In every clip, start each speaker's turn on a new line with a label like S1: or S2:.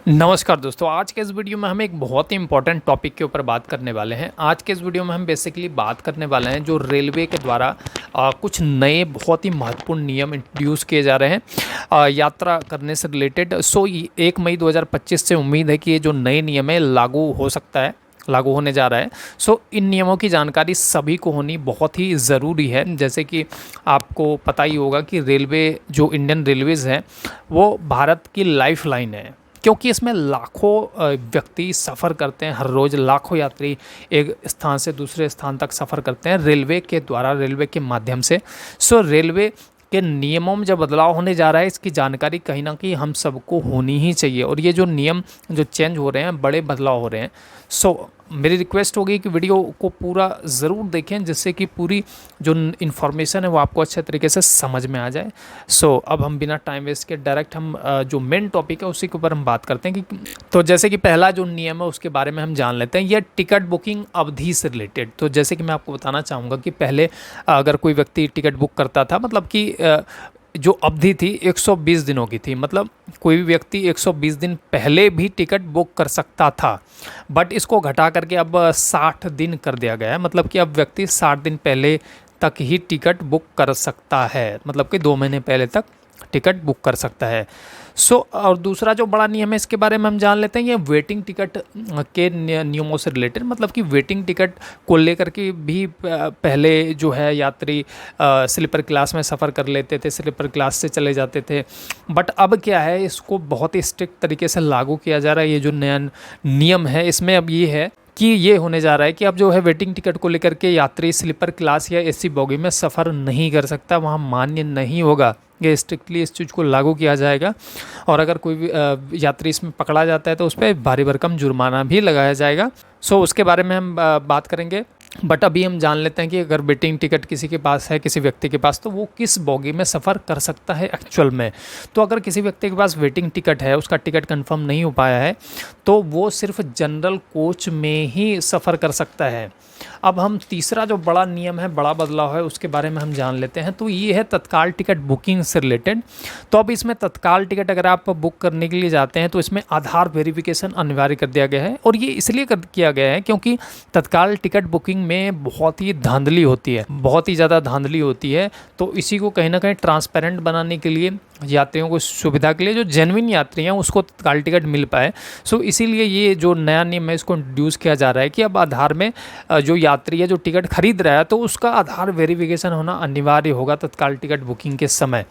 S1: नमस्कार दोस्तों, आज के इस वीडियो में हम एक बहुत ही इंपॉर्टेंट टॉपिक के ऊपर बात करने वाले हैं। आज के इस वीडियो में हम बेसिकली बात करने वाले हैं जो रेलवे के द्वारा कुछ नए बहुत ही महत्वपूर्ण नियम इंट्रोड्यूस किए जा रहे हैं यात्रा करने से रिलेटेड। 1 मई 2025 से उम्मीद है कि ये जो नए नियम है लागू होने जा रहा है। इन नियमों की जानकारी सभी को होनी बहुत ही ज़रूरी है। जैसे कि आपको पता ही होगा कि रेलवे जो इंडियन रेलवेज़ है वो भारत की लाइफलाइन है, क्योंकि इसमें लाखों व्यक्ति सफ़र करते हैं। हर रोज़ लाखों यात्री एक स्थान से दूसरे स्थान तक सफ़र करते हैं रेलवे के द्वारा, रेलवे के माध्यम से। रेलवे के नियमों में जब बदलाव होने जा रहा है, इसकी जानकारी कहीं ना कहीं हम सबको होनी ही चाहिए। और ये जो नियम जो चेंज हो रहे हैं, बड़े बदलाव हो रहे हैं। मेरी रिक्वेस्ट होगी कि वीडियो को पूरा ज़रूर देखें, जिससे कि पूरी जो इन्फॉर्मेशन है वो आपको अच्छे तरीके से समझ में आ जाए। अब हम बिना टाइम वेस्ट के डायरेक्ट हम जो मेन टॉपिक है उसी के ऊपर हम बात करते हैं कि तो जैसे कि पहला जो नियम है उसके बारे में हम जान लेते हैं। यह टिकट बुकिंग अवधि से रिलेटेड। तो जैसे कि मैं आपको बताना चाहूँगा कि पहले अगर कोई व्यक्ति टिकट बुक करता था, मतलब कि जो अवधि थी 120 दिनों की थी, मतलब कोई भी व्यक्ति 120 दिन पहले भी टिकट बुक कर सकता था। बट इसको घटा करके अब 60 दिन कर दिया गया है। मतलब कि अब व्यक्ति 60 दिन पहले तक ही टिकट बुक कर सकता है, मतलब कि 2 महीने पहले तक टिकट बुक कर सकता है। और दूसरा जो बड़ा नियम है इसके बारे में हम जान लेते हैं। ये वेटिंग टिकट के नियमों से रिलेटेड, मतलब कि वेटिंग टिकट को लेकर के भी पहले जो है यात्री स्लीपर क्लास में सफ़र कर लेते थे, स्लीपर क्लास से चले जाते थे। बट अब क्या है, इसको बहुत ही स्ट्रिक्ट तरीके से लागू किया जा रहा है। ये जो नया नियम है इसमें अब ये है कि ये होने जा रहा है कि अब जो है वेटिंग टिकट को लेकर के यात्री स्लीपर क्लास या एसी बोगी में सफ़र नहीं कर सकता, वहाँ मान्य नहीं होगा। ये स्ट्रिक्टली इस चीज़ को लागू किया जाएगा। और अगर कोई भी यात्री इसमें पकड़ा जाता है तो उस पर भारी भरकम जुर्माना भी लगाया जाएगा। उसके बारे में हम बात करेंगे। बट अभी हम जान लेते हैं कि अगर वेटिंग टिकट किसी के पास है, किसी व्यक्ति के पास, तो वो किस बोगी में सफ़र कर सकता है एक्चुअल में। तो अगर किसी व्यक्ति के पास वेटिंग टिकट है, उसका टिकट कंफर्म नहीं हो पाया है, तो वो सिर्फ जनरल कोच में ही सफ़र कर सकता है। अब हम तीसरा जो बड़ा नियम है, बड़ा बदलाव है, उसके बारे में हम जान लेते हैं। तो ये है तत्काल टिकट बुकिंग से रिलेटेड। तो अब इसमें तत्काल टिकट अगर आप बुक करने के लिए जाते हैं तो इसमें आधार वेरिफिकेशन अनिवार्य कर दिया गया है। और ये इसलिए किया गया है क्योंकि तत्काल टिकट बुकिंग में बहुत ही धांधली होती है, बहुत ही ज़्यादा धांधली होती है। तो इसी को कहीं ना कहीं ट्रांसपेरेंट बनाने के लिए, यात्रियों को सुविधा के लिए, जो जेन्युइन यात्री हैं उसको तत्काल टिकट मिल पाए, इसीलिए ये जो नया नियम है इसको इंट्रोड्यूस किया जा रहा है कि अब आधार में जो यात्री है जो टिकट खरीद रहा है तो उसका आधार वेरिफिकेशन होना अनिवार्य होगा तत्काल टिकट बुकिंग के समय।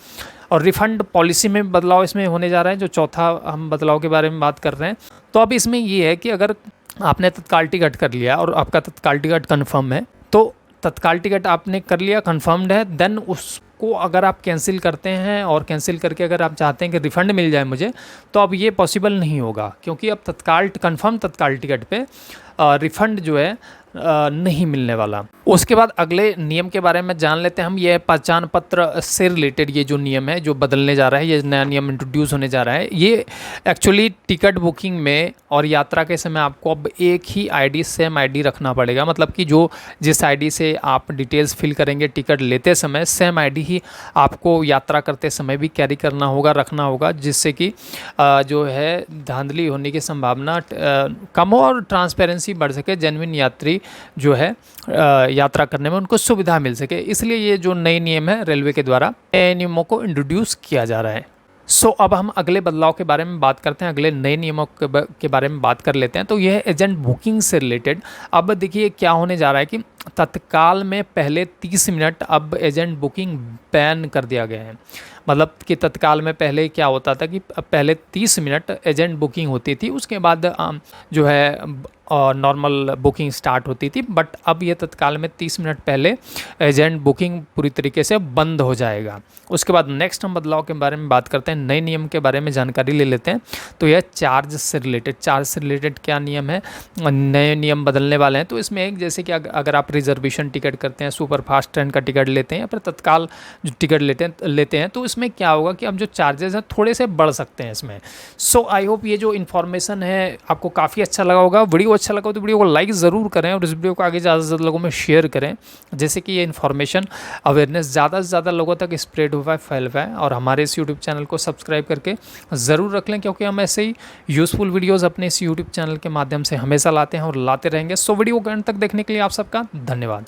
S1: और रिफ़ंड पॉलिसी में बदलाव इसमें होने जा रहा है, जो चौथा हम बदलाव के बारे में बात कर रहे हैं। तो अब इसमें ये है कि अगर आपने तत्काल टिकट कर लिया और आपका तत्काल टिकट कन्फर्म है, तो तत्काल टिकट आपने कर लिया, कन्फर्म्ड है, देन उसको अगर आप कैंसिल करते हैं और कैंसिल करके अगर आप चाहते हैं कि रिफ़ंड मिल जाए मुझे, तो अब ये पॉसिबल नहीं होगा, क्योंकि अब कन्फर्म तत्काल टिकट पे रिफ़ंड जो है नहीं मिलने वाला। उसके बाद अगले नियम के बारे में जान लेते हैं हम। ये पहचान पत्र से रिलेटेड ये जो नियम है जो बदलने जा रहा है, ये नया नियम इंट्रोड्यूस होने जा रहा है। ये एक्चुअली टिकट बुकिंग में और यात्रा के समय आपको अब एक ही आईडी, सेम आईडी रखना पड़ेगा। मतलब कि जिस आईडी से आप डिटेल्स फिल करेंगे टिकट लेते समय, सेम आईडी ही आपको यात्रा करते समय भी कैरी करना होगा, रखना होगा, जिससे कि जो है धांधली होने की संभावना कम हो और ट्रांसपेरेंसी बढ़ सके, जेन्युइन यात्री जो है यात्रा करने में उनको सुविधा मिल सके। इसलिए ये जो नए नियम है रेलवे के द्वारा, नए नियमों को इंट्रोड्यूस किया जा रहा है। अब हम अगले बदलाव के बारे में बात करते हैं, अगले नए नियमों के बारे में बात कर लेते हैं। तो यह है एजेंट बुकिंग से रिलेटेड। अब देखिए क्या होने जा रहा है कि तत्काल में पहले 30 मिनट अब एजेंट बुकिंग बैन कर दिया गया है। मतलब कि तत्काल में पहले क्या होता था कि पहले 30 मिनट एजेंट बुकिंग होती थी, उसके बाद जो है नॉर्मल बुकिंग स्टार्ट होती थी। बट अब ये तत्काल में 30 मिनट पहले एजेंट बुकिंग पूरी तरीके से बंद हो जाएगा। उसके बाद नेक्स्ट हम बदलाव के बारे में बात करते हैं, नए नियम के बारे में जानकारी ले लेते हैं। तो यह चार्ज से रिलेटेड क्या नियम है, नए नियम बदलने वाले हैं। तो इसमें एक, जैसे कि अगर आप रिजर्वेशन टिकट करते हैं, सुपर फास्ट ट्रेन का टिकट लेते हैं या फिर तत्काल जो टिकट लेते हैं, तो इसमें इसमें क्या होगा कि अब जो चार्जेस हैं थोड़े से बढ़ सकते हैं इसमें। सो आई होप ये जो इन्फॉर्मेशन है आपको काफ़ी अच्छा लगा होगा। वीडियो अच्छा लगा हो तो वीडियो को लाइक ज़रूर करें और इस वीडियो को आगे ज़्यादा से ज़्यादा लोगों में शेयर करें, जैसे कि ये इन्फॉर्मेशन अवेयरनेस ज़्यादा से ज़्यादा लोगों तक स्प्रेड हुआ है, फैल पाए। और हमारे इस यूट्यूब चैनल को सब्सक्राइब करके ज़रूर रख लें, क्योंकि हम ऐसे ही यूज़फुल वीडियोज़ अपने इस यूट्यूब चैनल के माध्यम से हमेशा लाते हैं और लाते रहेंगे। सो वीडियो को अंत तक देखने के लिए आप सबका धन्यवाद।